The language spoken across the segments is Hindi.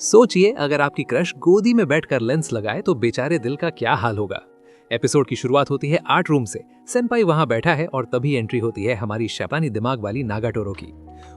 सोचिए अगर आपकी क्रश गोदी में बैठकर लेंस लगाए तो बेचारे दिल का क्या हाल होगा। एपिसोड की शुरुआत होती है आर्ट रूम से। सेनपाई वहां बैठा है और तभी एंट्री होती है हमारी शैतानी दिमाग वाली नागाटोरो की।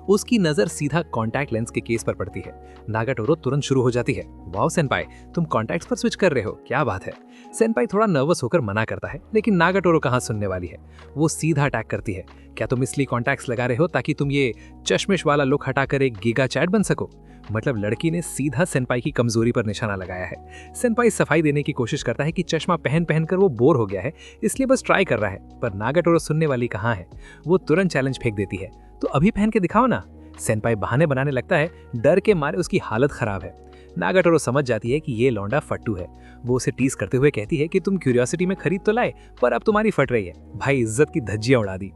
उसकी नजर सीधा कॉन्टैक्ट लेंस के केस पर पड़ती है। नागाटोरो तुरंत शुरू हो जाती है, वाओ सेनपाई, तुम कॉन्टैक्ट्स पर स्विच कर रहे हो, क्या बात है। सेनपाई थोड़ा नर्वस होकर मना करता है, लेकिन नागाटोरो कहाँ सुनने वाली है। वो सीधा अटैक करती है, क्या तुम इसलिए कॉन्टैक्ट्स लगा रहे हो ताकि तुम ये चश्मिश वाला लुक हटाकर एक गीगा चैट बन सको। मतलब लड़की ने सीधा सेनपाई की कमजोरी पर निशाना लगाया है। सेनपाई सफाई देने की कोशिश करता है कि चश्मा पहन पहन कर वो बोर हो गया है, इसलिए बस ट्राई कर रहा है, पर नागाटोरो सुनने वाली कहाँ है। वो तुरंत चैलेंज फेंक देती है, तो अभी पहन के दिखाओ ना। सेनपाई बहाने बनाने लगता है, डर के मारे उसकी हालत खराब है। नागाटोरो समझ जाती है कि ये लौंडा फट्टू है। वो उसे टीज करते हुए कहती है कि तुम क्यूरियोसिटी में खरीद तो लाए, पर अब तुम्हारी फट रही है। भाई इज्जत की धज्जियां उड़ा दी।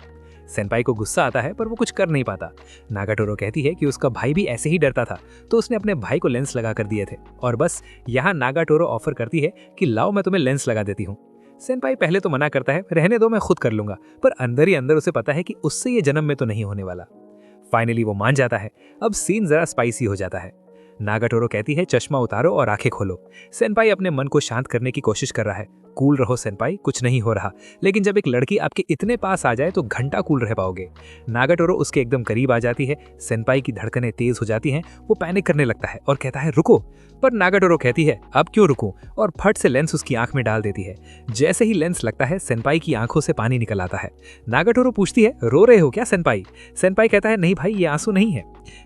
सेनपाई को गुस्सा आता है पर वो कुछ कर नहीं पाता। नागाटोरो कहती है कि उसका भाई भी ऐसे ही डरता था, तो उसने अपने भाई को लेंस लगा कर दिए थे। और बस यहाँ नागाटोरो ऑफर करती है कि लाओ मैं तुम्हें लेंस लगा देती हूँ। सेनपाई पहले तो मना करता है, रहने दो मैं खुद कर लूंगा, पर अंदर ही अंदर उसे पता है कि उससे ये जन्म में तो नहीं होने वाला। फाइनली वो मान जाता है। अब सीन जरा स्पाइसी हो जाता है। नागाटोरो कहती है चश्मा उतारो और आंखें खोलो। सेनपाई अपने मन को शांत करने की कोशिश कर रहा है, कूल रहो सेनपाई, कुछ नहीं हो रहा। लेकिन जब एक लड़की आपके इतने पास आ जाए तो घंटा कूल रह पाओगे। नागाटोरो उसके एकदम करीब आ जाती है। सेनपाई की धड़कनें तेज हो जाती हैं। वो पैनिक करने लगता है और कहता है रुको, पर नागाटोरो कहती है अब क्यों रुकूं, और फट से लेंस उसकी आंख में डाल देती है। जैसे ही लेंस लगता है सेनपाई की आंखों से पानी निकल आता है। नागाटोरो पूछती है रो रहे हो क्या सेनपाई। सेनपाई कहता है नहीं भाई, ये आंसू नहीं है।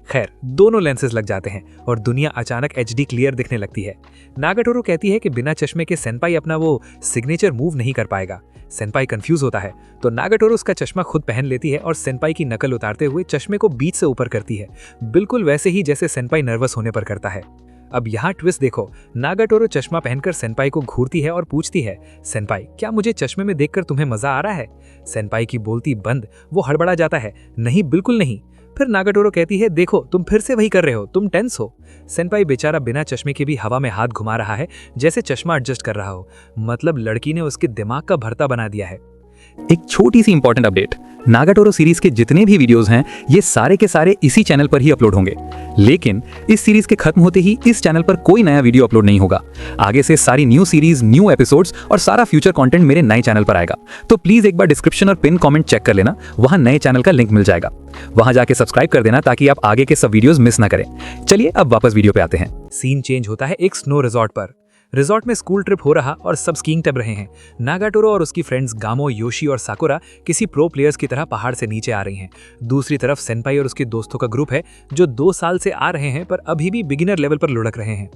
खैर दोनों लेंसेज लग जाते हैं और दुनिया अचानक एचडी क्लियर दिखने लगती है। नागाटोरो कहती है कि बिना चश्मे के सेनपाई अपना वो सिग्नेचर मूव नहीं कर पाएगा। सेनपाई कंफ्यूज होता है तो नागाटोरो उसका चश्मा खुद पहन लेती है और सेनपाई की नकल उतारते हुए चश्मे को बीच से ऊपर करती है, बिल्कुल वैसे ही जैसे सेनपाई नर्वस होने पर करता है। अब यहाँ ट्विस्ट देखो, नागाटोरो चश्मा पहनकर सेनपाई को घूरती है और पूछती है सेनपाई क्या मुझे चश्मे में देखकर तुम्हें मजा आ रहा है। सेनपाई की बोलती बंद, वो हड़बड़ा जाता है, नहीं बिल्कुल नहीं। फिर नागाटोरो कहती है देखो तुम फिर से वही कर रहे हो, तुम टेंस हो। सेनपाई बेचारा बिना चश्मे के भी हवा में हाथ घुमा रहा है जैसे चश्मा एडजस्ट कर रहा हो। मतलब लड़की ने उसके दिमाग का भरता बना दिया है। एक छोटी सी इंपॉर्टेंट अपडेट, नागाटोरो सीरीज के जितने भी वीडियोस हैं ये सारे के सारे इसी चैनल पर ही अपलोड होंगे। लेकिन इस सीरीज के खत्म होते ही इस चैनल पर कोई नया वीडियो अपलोड नहीं होगा। आगे से सारी न्यू सीरीज, न्यू एपिसोड्स और सारा फ्यूचर कंटेंट मेरे नए चैनल पर आएगा। तो प्लीज एक बार डिस्क्रिप्शन और पिन कमेंट चेक कर लेना, वहां नए चैनल का लिंक मिल जाएगा। वहां जाके सब्सक्राइब कर देना ताकि आप आगे के सब वीडियोस मिस ना करें। चलिए अब वापस वीडियो पे आते हैं। सीन चेंज होता है एक स्नो रिजॉर्ट पर। रिजॉर्ट में स्कूल ट्रिप हो रहा और सब स्कीइंग कर रहे हैं। नागाटोरो और उसकी फ्रेंड्स गामो, योशी और साकुरा किसी प्रो प्लेयर्स की तरह पहाड़ से नीचे आ रही हैं। दूसरी तरफ सेनपाई और उसके दोस्तों का ग्रुप है जो 2 साल से आ रहे हैं पर अभी भी बिगिनर लेवल पर लुढ़क रहे हैं।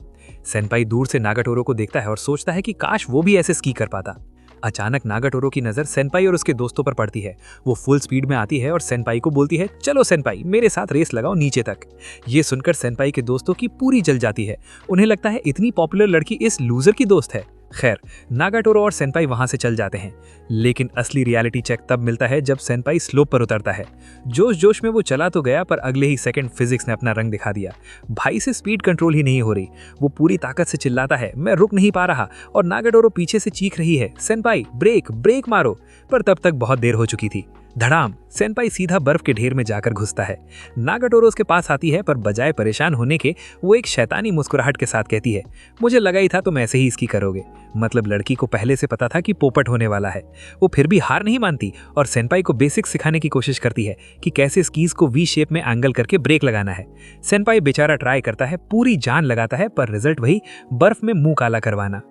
सेनपाई दूर से नागाटोरो को देखता है और सोचता है कि काश वो भी ऐसे स्की कर पाता। अचानक नागाटोरो की नजर सेनपाई और उसके दोस्तों पर पड़ती है। वो फुल स्पीड में आती है और सेनपाई को बोलती है चलो सेनपाई मेरे साथ रेस लगाओ नीचे तक। ये सुनकर सेनपाई के दोस्तों की पूरी जल जाती है। उन्हें लगता है इतनी पॉपुलर लड़की इस लूजर की दोस्त है। खैर नागाटोरो और सेनपाई वहां से चल जाते हैं। लेकिन असली रियलिटी चेक तब मिलता है जब सेनपाई स्लोप पर उतरता है। जोश जोश में वो चला तो गया पर अगले ही सेकंड फिजिक्स ने अपना रंग दिखा दिया। भाई से स्पीड कंट्रोल ही नहीं हो रही। वो पूरी ताकत से चिल्लाता है मैं रुक नहीं पा रहा, और नागाटोरो पीछे से चीख रही है सेनपाई ब्रेक ब्रेक मारो, पर तब तक बहुत देर हो चुकी थी। धड़ाम, सेनपाई सीधा बर्फ के ढेर में जाकर घुसता है। नागाटोरो उसके पास आती है पर बजाय परेशान होने के वो एक शैतानी मुस्कुराहट के साथ कहती है मुझे लगा ही था तुम ऐसे ही इसकी करोगे। मतलब लड़की को पहले से पता था कि पोपट होने वाला है। वो फिर भी हार नहीं मानती और सेनपाई को बेसिक्स सिखाने की कोशिश करती है कि कैसे स्कीज को वी शेप में एंगल करके ब्रेक लगाना है। सेनपाई बेचारा ट्राई करता है, पूरी जान लगाता है, पर रिजल्ट वही, बर्फ में मुंह काला करवाना।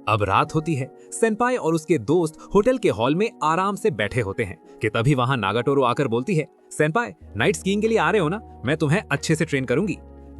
अब रात होती है। सेनपाई और उसके दोस्त होटल के हॉल में आराम से बैठे होते हैं कि तभी वहां नागाटोरो आकर बोलती है सेनपाई नाइट स्कीइंग के लिए आ रहे हो ना, मैं तुम्हें अच्छे से ट्रेन करूंगी।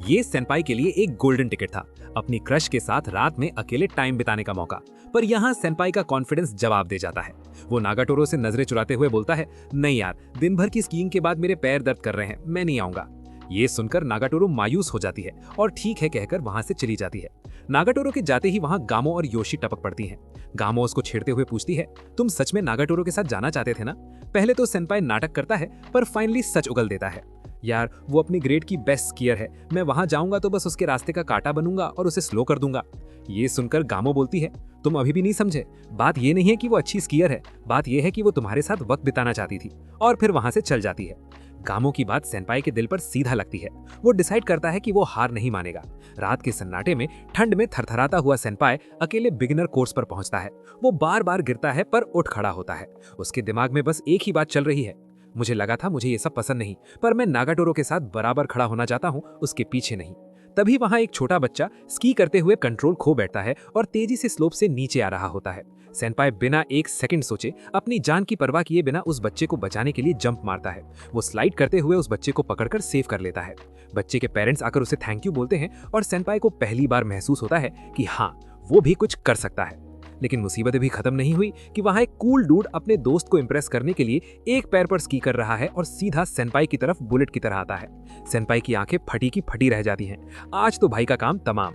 ये सेनपाई के लिए एक गोल्डन टिकट था, अपनी क्रश के साथ रात में अकेले टाइम बिताने का मौका। पर यहाँ सेनपाई का कॉन्फिडेंस जवाब दे जाता है। वो नागाटोरो से नजरें चुराते हुए बोलता है नहीं यार, दिन भर की स्कीइंग के बाद मेरे पैर दर्द कर रहे हैं, मैं नहीं आऊंगा। ये सुनकर नागाटोरो मायूस हो जाती है और ठीक है कहकर वहां से चली जाती है। नागाटोरो के जाते ही वहां गामो और योशी टपक पड़ती हैं। गामो उसको छेड़ते हुए पूछती है तुम सच में नागाटोरो के साथ जाना चाहते थे ना। पहले तो सेनपाई नाटक करता है पर फाइनली सच उगल देता है, यार वो अपनी ग्रेड की बेस्ट स्कीयर है, मैं वहां जाऊंगा तो बस उसके रास्ते का कांटा बनूंगा और उसे स्लो कर दूंगा। ये सुनकर गामो बोलती है, तुम अभी भी नहीं समझे। बात ये नहीं है कि वो अच्छी स्कीयर है, बात ये है कि वो तुम्हारे साथ वक्त बिताना चाहती थी, और फिर वहां से चल जाती है। गामो की बात सेनपाई के दिल पर सीधा लगती है। वो डिसाइड करता है कि वो हार नहीं मानेगा। रात के सन्नाटे में ठंड में थरथराता हुआ सेनपाई अकेले बिगिनर कोर्स पर पहुंचता है। वो बार बार गिरता है पर उठ खड़ा होता है। उसके दिमाग में बस एक ही बात चल रही है, मुझे लगा था मुझे ये सब पसंद नहीं, पर मैं नागाटोरो के साथ बराबर खड़ा होना चाहता हूँ, उसके पीछे नहीं। तभी वहां एक छोटा बच्चा स्की करते हुए कंट्रोल खो बैठता है और तेजी से स्लोप से नीचे आ रहा होता है। सेनपाई बिना एक सेकंड सोचे, अपनी जान की परवाह किए बिना उस बच्चे को बचाने के लिए जंप मारता है। वो स्लाइड करते हुए उस बच्चे को पकड़कर सेव कर लेता है। बच्चे के पेरेंट्स आकर उसे थैंक यू बोलते हैं और सेनपाई को पहली बार महसूस होता है कि हाँ, वो भी कुछ कर सकता है। लेकिन मुसीबत भी खत्म नहीं हुई कि वहां एक कूल डूड अपने दोस्त को इंप्रेस करने के लिए एक पैर पर स्की कर रहा है और सीधा सेनपाई की तरफ बुलेट की तरह आता है। सेनपाई की आंखें फटी की फटी रह जाती हैं। आज तो भाई का काम तमाम।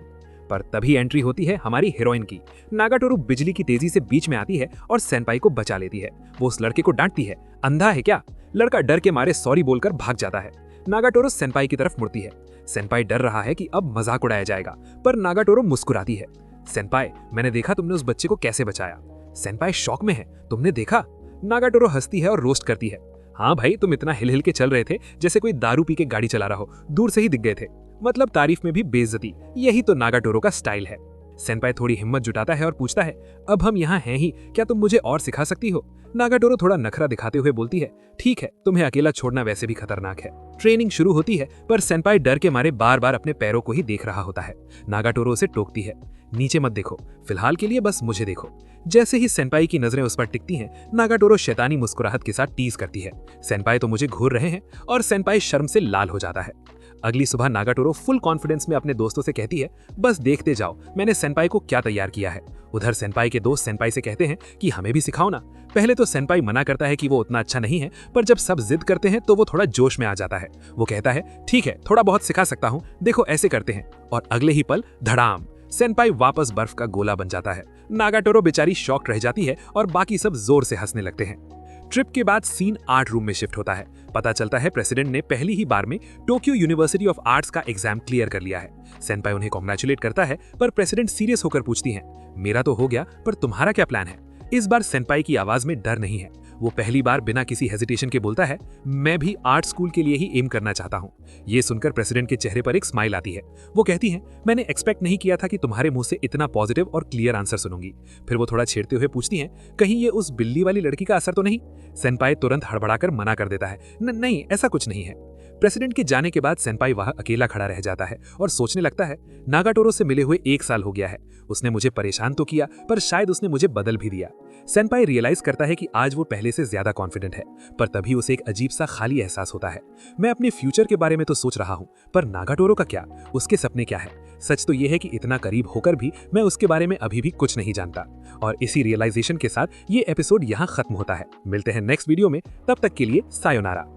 पर तभी एंट्री होती है हमारी हीरोइन की। नागाटोरो बिजली की तेजी से बीच में आती है और सेनपाई को बचा लेती है। वो उस लड़के को डांटती है, अंधा है क्या? लड़का डर के मारे सॉरी बोलकर भाग जाता है। नागाटोरो सेनपाई की तरफ मुड़ती है। सेनपाई डर रहा है कि अब मजाक उड़ाया जाएगा, पर नागाटोरो मुस्कुराती है। सेनपाई, मैंने देखा तुमने उस बच्चे को कैसे बचाया। सेनपाई शॉक में है, तुमने देखा? नागाटोरो हंसती है और रोस्ट करती है, हाँ भाई, तुम इतना हिल हिल के चल रहे थे जैसे कोई दारू पी के गाड़ी चला रहा हो, दूर से ही दिख गए थे। मतलब तारीफ में भी बेइज्जती, यही तो नागाटोरो का स्टाइल है। सेनपाई थोड़ी हिम्मत जुटाता है और पूछता है, अब हम यहाँ हैं ही, क्या तुम मुझे और सिखा सकती हो? नागाटोरो थोड़ा नखरा दिखाते हुए बोलती है, ठीक है, तुम्हें अकेला छोड़ना वैसे भी खतरनाक है। ट्रेनिंग शुरू होती है, पर सेनपाई डर के मारे बार बार अपने पैरों को ही देख रहा होता है। नागाटोरो उसे टोकती है, नीचे मत देखो, फिलहाल के लिए बस मुझे देखो। जैसे ही सेनपाई की नजरें उस पर टिकती हैं, नागाटोरो शैतानी मुस्कुराहट के साथ टीज करती है, सेनपाई तो मुझे घूर रहे हैं, और सेनपाई शर्म से लाल हो जाता है। अगली सुबह नागाटोरो फुल कॉन्फिडेंस में अपने दोस्तों से कहती है, बस देखते जाओ मैंने सेनपाई को क्या तैयार किया है। उधर सेनपाई के दोस्त सेनपाई से कहते हैं कि हमें भी सिखाओ ना। पहले तो सेनपाई मना करता है कि वो उतना अच्छा नहीं है, पर जब सब जिद करते हैं तो वो थोड़ा जोश में आ जाता है। वो कहता है, ठीक है, थोड़ा बहुत सिखा सकता हूँ, देखो ऐसे करते हैं। और अगले ही पल धड़ाम, सेनपाई वापस बर्फ का गोला बन जाता है। नागाटोरो बेचारी शॉक रह जाती है और बाकी सब जोर से हंसने लगते हैं। ट्रिप के बाद सीन आर्ट रूम में शिफ्ट होता है। पता चलता है प्रेसिडेंट ने पहली ही बार में टोक्यो यूनिवर्सिटी ऑफ आर्ट्स का एग्जाम क्लियर कर लिया है। सेनपाई उन्हें कॉन्ग्रेचुलेट करता है, पर प्रेसिडेंट सीरियस होकर पूछती हैं, मेरा तो हो गया, पर तुम्हारा क्या प्लान है? इस बार सेनपाई की आवाज में डर नहीं है। वो पहली बार बिना किसी हेजिटेशन के बोलता है, मैं भी आर्ट स्कूल के लिए ही एम करना चाहता हूँ। ये सुनकर प्रेसिडेंट के चेहरे पर एक स्माइल आती है। वो कहती हैं, मैंने एक्सपेक्ट नहीं किया था कि तुम्हारे मुंह से इतना पॉजिटिव और क्लियर आंसर सुनूंगी। फिर वो थोड़ा छेड़ते हुए पूछती हैं, कहीं ये उस बिल्ली वाली लड़की का असर तो नहीं? सेनपाई तुरंत हड़बड़ाकर मना कर देता है, नहीं, ऐसा कुछ नहीं है। प्रेसिडेंट के जाने के बाद सेनपाई वहां अकेला खड़ा रह जाता है और सोचने लगता है, नागाटोरो से मिले हुए 1 साल हो गया है। उसने मुझे परेशान तो किया, पर शायद उसने मुझे बदल भी दिया। सेनपाई रियलाइज करता है कि आज वो पहले से ज्यादा कॉन्फिडेंट है, पर तभी उसे एक अजीब सा खाली एहसास होता है। मैं अपने फ्यूचर के बारे में तो सोच रहा हूँ, पर नागाटोरो का क्या? उसके सपने क्या है? सच तो यह है कि इतना करीब होकर भी मैं उसके बारे में अभी भी कुछ नहीं जानता। और इसी रियलाइजेशन के साथ ये एपिसोड यहाँ खत्म होता है। मिलते हैं नेक्स्ट वीडियो में, तब तक के लिए सायोनारा।